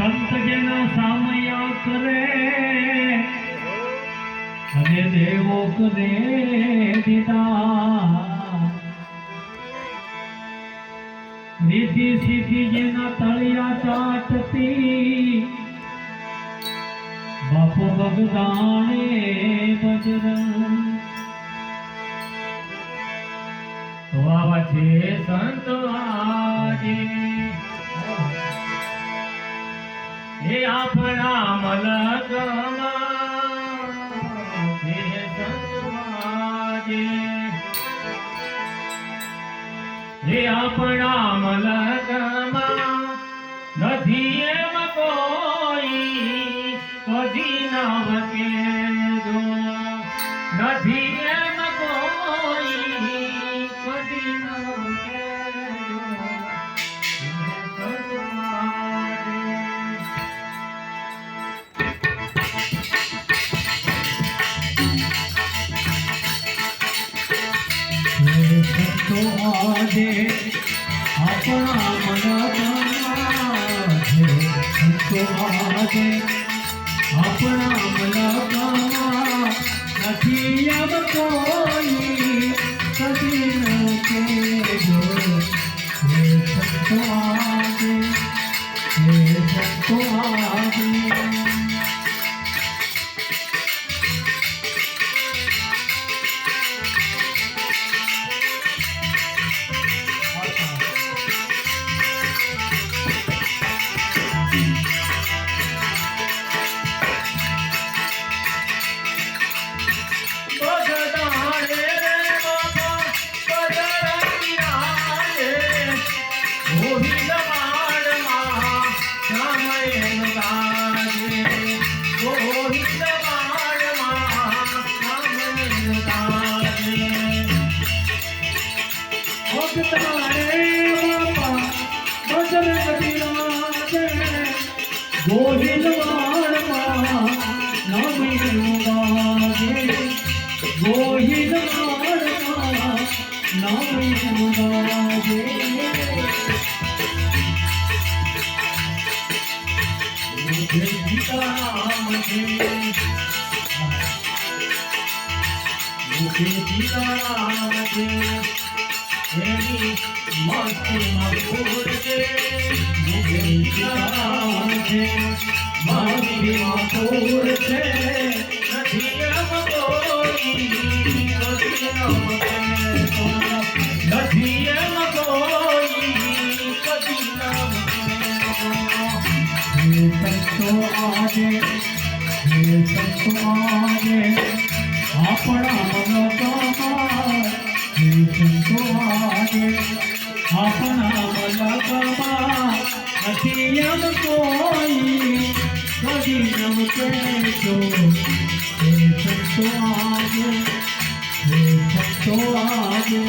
સંત જેનો સામય કરે અને દેવો કરે દીદા રીતિ સીધી જેના તળિયા ચાટતી બાપો ભગદાણે બજરંગ તો આવા છે સંત આજે એ આપણા મલકમાં છે સંત આજે એ આપણા મલકમાં નથી એમ કોઈ કદી નામ કેજો નથી એમ કોઈ કદી નામ કેજો તો આજે આપણા મલકમાં છે તો આજે આપણા મલકમાં નથી એમ કોઈ કદી ન કહેજો તો આજે તો આજે ગોહિલ વાળમાં નામનું ગાજે ગોહિલ વાળમાં નામનું ગાજે મુજે સીતારામ છે મુજે સીતારામ છે એની મસ્તીમાં ફૂલ છે મુજે સીતારામ છે મસ્તીમાં ફૂલ છે નથી એમ કોઈ કદી નામ કહેતો નથી એમ કોઈ કદી નામ કહેતો આજે આપણા મલકમાં સંતો આજે આપણા મલકમાં નથી એમ કોઈ કદી નમ કહેજો સંતો આજે સંતો આજે